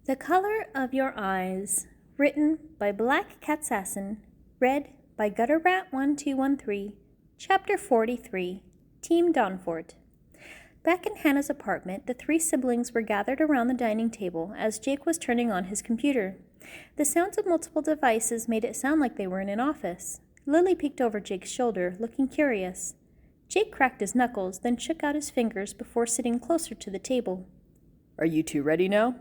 The Color of Your Eyes, written by Blackcatsassin, read by gutterratt1213, Chapter 43, Team Donfort. Back in Hannah's apartment, the three siblings were gathered around the dining table as Jake was turning on his computer. The sounds of multiple devices made it sound like they were in an office. Lilly peeked over Jake's shoulder, looking curious. Jake cracked his knuckles, then shook out his fingers before sitting closer to the table. "Are you two ready now?"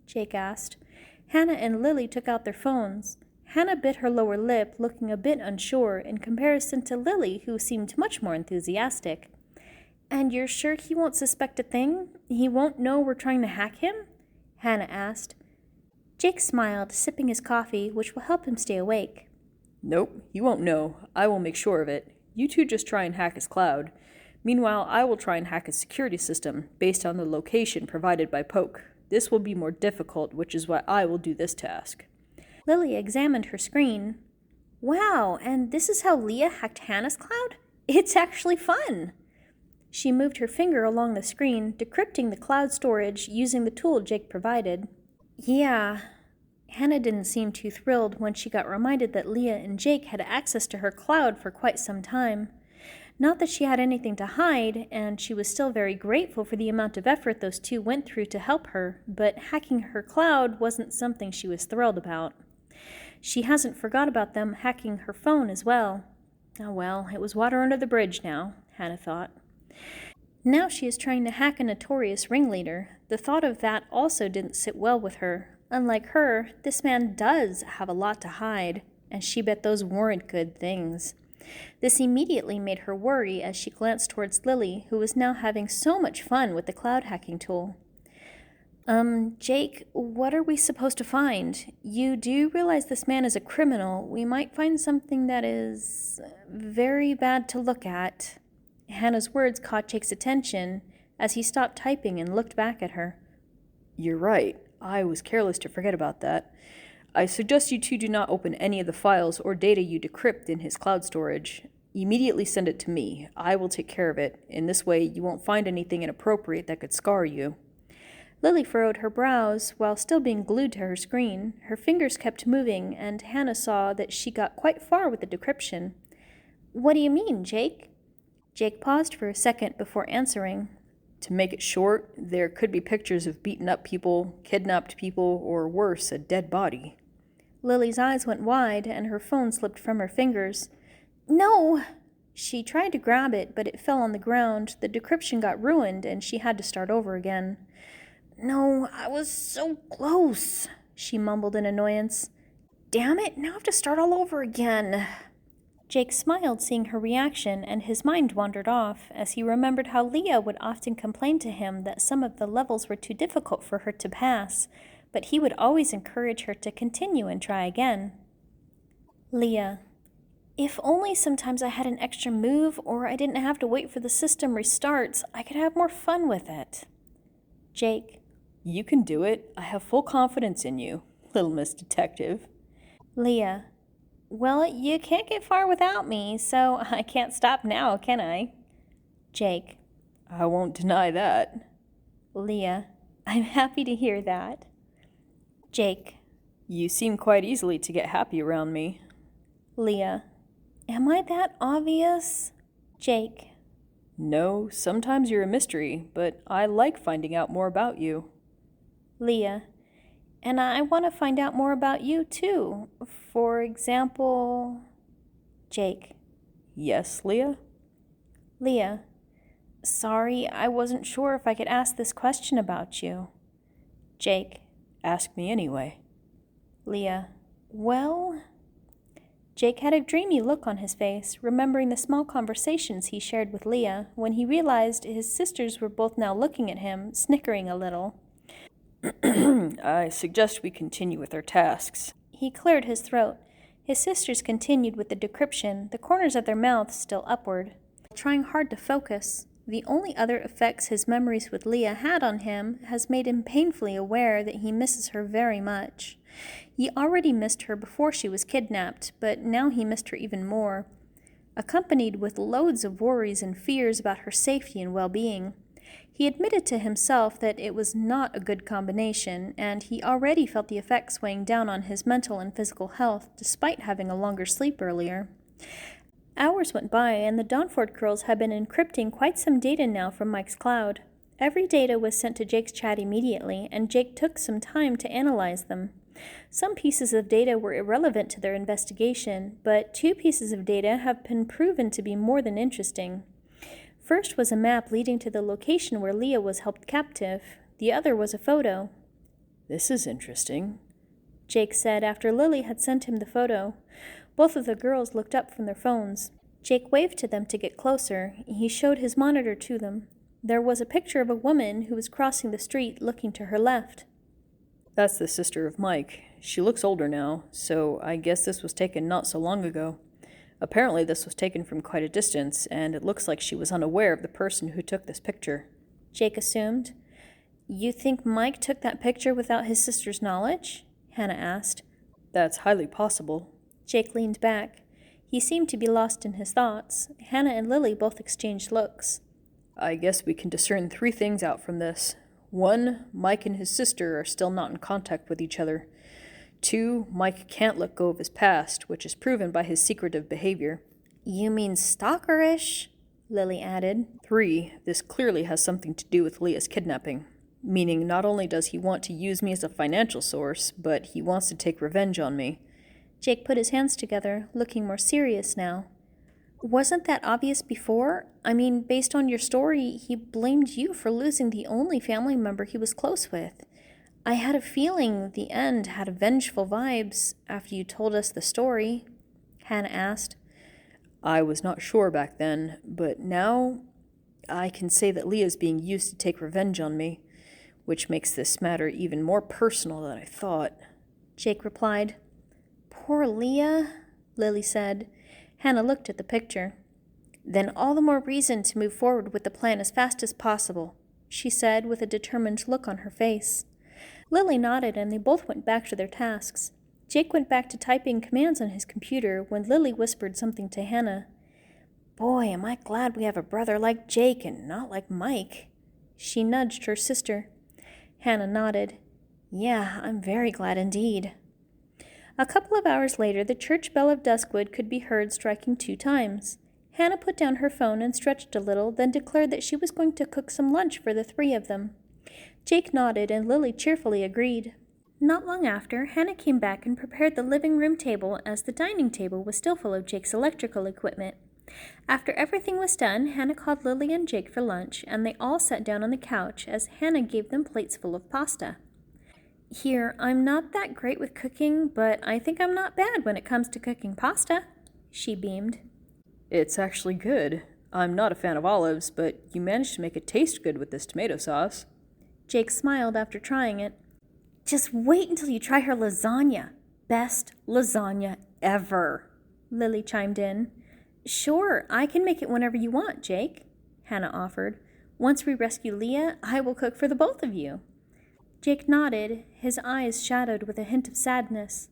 Jake asked. Hannah and Lilly took out their phones. Hannah bit her lower lip, looking a bit unsure in comparison to Lilly, who seemed much more enthusiastic. "And you're sure he won't suspect a thing? He won't know we're trying to hack him?" Hannah asked. Jake smiled, sipping his coffee, which will help him stay awake. "Nope, he won't know. I will make sure of it. You two just try and hack his cloud. Meanwhile, I will try and hack his security system, based on the location provided by Poke. This will be more difficult, which is why I will do this task." Lilly examined her screen. "Wow, and this is how Leah hacked Hannah's cloud? It's actually fun!" She moved her finger along the screen, decrypting the cloud storage using the tool Jake provided. "Yeah." Hannah didn't seem too thrilled when she got reminded that Leah and Jake had access to her cloud for quite some time. Not that she had anything to hide, and she was still very grateful for the amount of effort those two went through to help her, but hacking her cloud wasn't something she was thrilled about. She hasn't forgot about them hacking her phone as well. Oh well, it was water under the bridge now, Hannah thought. Now she is trying to hack a notorious ringleader. The thought of that also didn't sit well with her. Unlike her, this man does have a lot to hide, and she bet those weren't good things. This immediately made her worry as she glanced towards Lilly, who was now having so much fun with the cloud hacking tool. Jake, what are we supposed to find? You do realize this man is a criminal. We might find something that is very bad to look at." Hannah's words caught Jake's attention as he stopped typing and looked back at her. "You're right. I was careless to forget about that. I suggest you two do not open any of the files or data you decrypt in his cloud storage. Immediately send it to me. I will take care of it. In this way, you won't find anything inappropriate that could scar you." Lilly furrowed her brows while still being glued to her screen. Her fingers kept moving, and Hannah saw that she got quite far with the decryption. "What do you mean, Jake?" Jake paused for a second before answering. To make it short, there could be pictures of beaten up people, kidnapped people, or worse, a dead body. Lily's eyes went wide, and her phone slipped from her fingers. "No!" She tried to grab it, but it fell on the ground. The decryption got ruined, and she had to start over again. "No, I was so close," she mumbled in annoyance. "Damn it, now I have to start all over again." Jake smiled, seeing her reaction, and his mind wandered off as he remembered how Leah would often complain to him that some of the levels were too difficult for her to pass, but he would always encourage her to continue and try again. Leah, if only sometimes I had an extra move or I didn't have to wait for the system restarts, I could have more fun with it. Jake, you can do it. I have full confidence in you, little Miss Detective. Leah, well, you can't get far without me, so I can't stop now, can I? Jake, I won't deny that. Leah, I'm happy to hear that. Jake, you seem quite easily to get happy around me. Leah, am I that obvious? Jake, no, sometimes you're a mystery, but I like finding out more about you. Leah, and I want to find out more about you too. For example, Jake. Yes, Leah? Leah, sorry, I wasn't sure if I could ask this question about you. Jake, ask me anyway. Leah, well... Jake had a dreamy look on his face, remembering the small conversations he shared with Leah, when he realized his sisters were both now looking at him, snickering a little. I suggest we continue with our tasks. He cleared his throat. His sisters continued with the decryption, the corners of their mouths still upward, trying hard to focus. The only other effects his memories with Leah had on him has made him painfully aware that he misses her very much. He already missed her before she was kidnapped, but now he missed her even more, accompanied with loads of worries and fears about her safety and well-being. He admitted to himself that it was not a good combination, and he already felt the effects weighing down on his mental and physical health, despite having a longer sleep earlier. Hours went by, and the Donfort girls had been encrypting quite some data now from Mike's cloud. Every data was sent to Jake's chat immediately, and Jake took some time to analyze them. Some pieces of data were irrelevant to their investigation, but 2 pieces of data have been proven to be more than interesting. First was a map leading to the location where Leah was held captive. The other was a photo. "This is interesting," Jake said after Lilly had sent him the photo. Both of the girls looked up from their phones. Jake waved to them to get closer. He showed his monitor to them. There was a picture of a woman who was crossing the street looking to her left. "That's the sister of Mike. She looks older now, so I guess this was taken not so long ago. Apparently this was taken from quite a distance, and it looks like she was unaware of the person who took this picture," Jake assumed. "You think Mike took that picture without his sister's knowledge?" Hannah asked. "That's highly possible." Jake leaned back. He seemed to be lost in his thoughts. Hannah and Lilly both exchanged looks. "I guess we can discern 3 things out from this. 1, Mike and his sister are still not in contact with each other. 2, Mike can't let go of his past, which is proven by his secretive behavior. "You mean stalkerish?" Lilly added. 3, this clearly has something to do with Leah's kidnapping. Meaning not only does he want to use me as a financial source, but he wants to take revenge on me." Jake put his hands together, looking more serious now. "Wasn't that obvious before? I mean, based on your story, he blamed you for losing the only family member he was close with. I had a feeling the end had vengeful vibes after you told us the story," Hannah asked. "I was not sure back then, but now I can say that Leah's being used to take revenge on me, which makes this matter even more personal than I thought," Jake replied. "Poor Leah," Lilly said. Hannah looked at the picture. "Then all the more reason to move forward with the plan as fast as possible," she said with a determined look on her face. Lilly nodded, and they both went back to their tasks. Jake went back to typing commands on his computer when Lilly whispered something to Hannah. "Boy, am I glad we have a brother like Jake and not like Mike." She nudged her sister. Hannah nodded. "Yeah, I'm very glad indeed." A couple of hours later, the church bell of Duskwood could be heard striking 2 times. Hannah put down her phone and stretched a little, then declared that she was going to cook some lunch for the 3 of them. Jake nodded, and Lilly cheerfully agreed. Not long after, Hannah came back and prepared the living room table, as the dining table was still full of Jake's electrical equipment. After everything was done, Hannah called Lilly and Jake for lunch, and they all sat down on the couch as Hannah gave them plates full of pasta. "Here, I'm not that great with cooking, but I think I'm not bad when it comes to cooking pasta," she beamed. "It's actually good. I'm not a fan of olives, but you managed to make it taste good with this tomato sauce." Jake smiled after trying it. "Just wait until you try her lasagna. Best lasagna ever," Lilly chimed in. "Sure, I can make it whenever you want, Jake," Hannah offered. "Once we rescue Leah, I will cook for the both of you." Jake nodded, his eyes shadowed with a hint of sadness.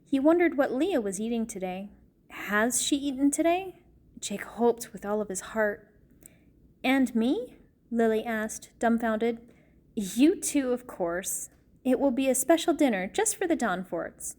He wondered what Leah was eating today. Has she eaten today? Jake hoped with all of his heart. "And me?" Lilly asked, dumbfounded. "You too, of course. It will be a special dinner just for the Donforts."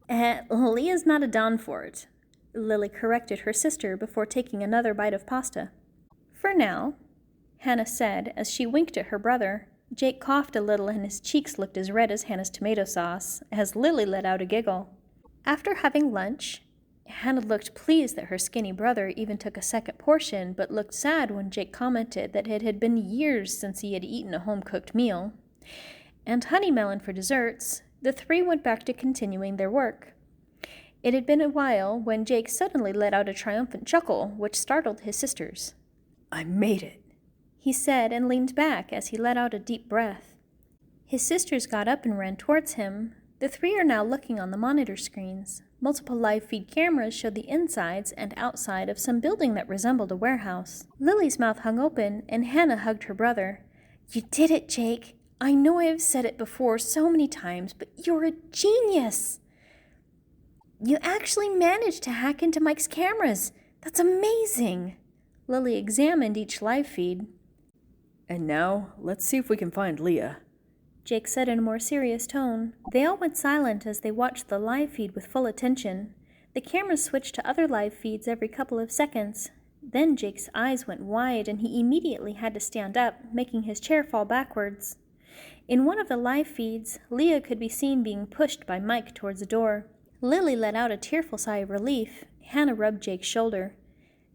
Leah's not a Donfort," Lilly corrected her sister before taking another bite of pasta. "For now," Hannah said as she winked at her brother. Jake coughed a little and his cheeks looked as red as Hannah's tomato sauce, as Lilly let out a giggle. After having lunch, Hannah looked pleased that her skinny brother even took a second portion, but looked sad when Jake commented that it had been years since he had eaten a home-cooked meal. And honey melon for desserts, the 3 went back to continuing their work. It had been a while when Jake suddenly let out a triumphant chuckle, which startled his sisters. "I made it," he said, and leaned back as he let out a deep breath. His sisters got up and ran towards him. The 3 are now looking on the monitor screens. Multiple live feed cameras showed the insides and outside of some building that resembled a warehouse. Lilly's mouth hung open, and Hannah hugged her brother. "You did it, Jake. I know I have said it before so many times, but you're a genius. You actually managed to hack into Mike's cameras. That's amazing." Lilly examined each live feed. And now, let's see if we can find Leah, Jake said in a more serious tone. They all went silent as they watched the live feed with full attention. The camera switched to other live feeds every couple of seconds. Then Jake's eyes went wide and he immediately had to stand up, making his chair fall backwards. In one of the live feeds, Leah could be seen being pushed by Mike towards the door. Lilly let out a tearful sigh of relief. Hannah rubbed Jake's shoulder.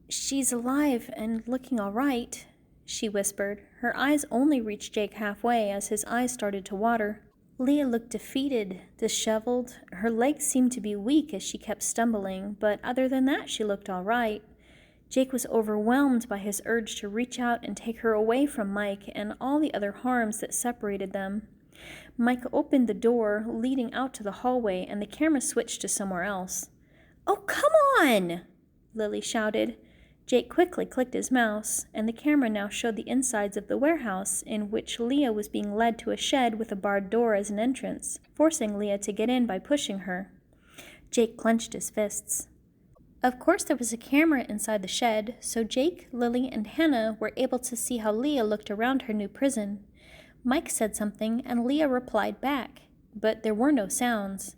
"She's alive and looking all right," she whispered. Her eyes only reached Jake halfway as his eyes started to water. Leah looked defeated, disheveled. Her legs seemed to be weak as she kept stumbling, but other than that she looked all right. Jake was overwhelmed by his urge to reach out and take her away from Mike and all the other harms that separated them. Mike opened the door leading out to the hallway and the camera switched to somewhere else. "Oh, come on!" Lilly shouted. Jake quickly clicked his mouse, and the camera now showed the insides of the warehouse in which Leah was being led to a shed with a barred door as an entrance, forcing Leah to get in by pushing her. Jake clenched his fists. Of course there was a camera inside the shed, so Jake, Lilly, and Hannah were able to see how Leah looked around her new prison. Mike said something, and Leah replied back, but there were no sounds.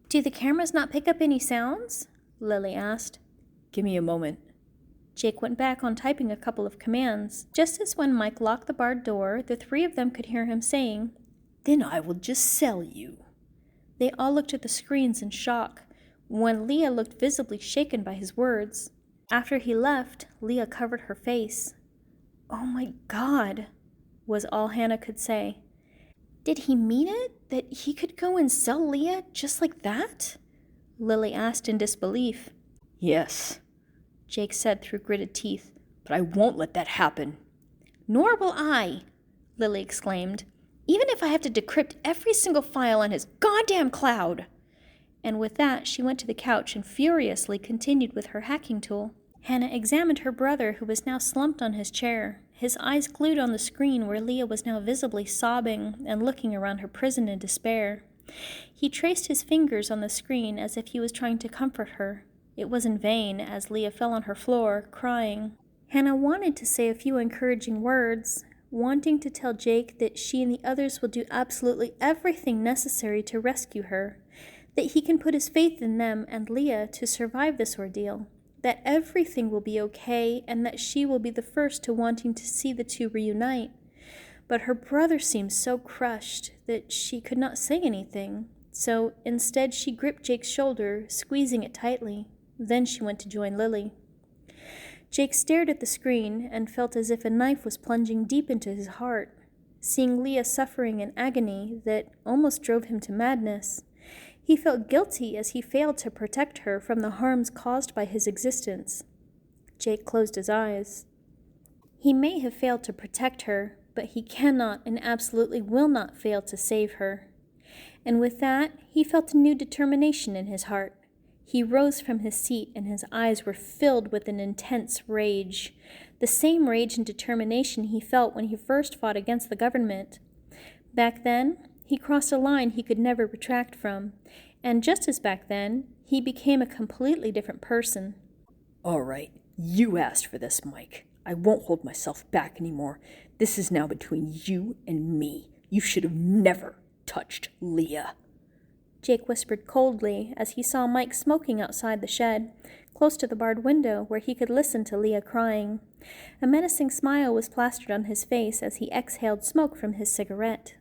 "Do the cameras not pick up any sounds?" Lilly asked. "Give me a moment." Jake went back on typing a couple of commands. Just as when Mike locked the barred door, the three of them could hear him saying, "Then I will just sell you." They all looked at the screens in shock, when Leah looked visibly shaken by his words. After he left, Leah covered her face. "Oh my God," was all Hannah could say. "Did he mean it? That he could go and sell Leah just like that?" Lilly asked in disbelief. "Yes," Jake said through gritted teeth. "But I won't let that happen." "Nor will I," Lilly exclaimed. "Even if I have to decrypt every single file on his goddamn cloud." And with that, she went to the couch and furiously continued with her hacking tool. Hannah examined her brother, who was now slumped on his chair, his eyes glued on the screen where Leah was now visibly sobbing and looking around her prison in despair. He traced his fingers on the screen as if he was trying to comfort her. It was in vain, as Leah fell on her floor, crying. Hannah wanted to say a few encouraging words, wanting to tell Jake that she and the others will do absolutely everything necessary to rescue her, that he can put his faith in them and Leah to survive this ordeal, that everything will be okay, and that she will be the first to wanting to see the two reunite. But her brother seemed so crushed that she could not say anything, so instead she gripped Jake's shoulder, squeezing it tightly. Then she went to join Lilly. Jake stared at the screen and felt as if a knife was plunging deep into his heart, seeing Leah suffering in agony that almost drove him to madness. He felt guilty as he failed to protect her from the harms caused by his existence. Jake closed his eyes. He may have failed to protect her, but he cannot and absolutely will not fail to save her. And with that, he felt a new determination in his heart. He rose from his seat and his eyes were filled with an intense rage, the same rage and determination he felt when he first fought against the government. Back then, he crossed a line he could never retract from, and just as back then, he became a completely different person. "All right, you asked for this, Mike. I won't hold myself back anymore. This is now between you and me. You should have never touched Leah." Jake whispered coldly as he saw Mike smoking outside the shed, close to the barred window where he could listen to Leah crying. A menacing smile was plastered on his face as he exhaled smoke from his cigarette.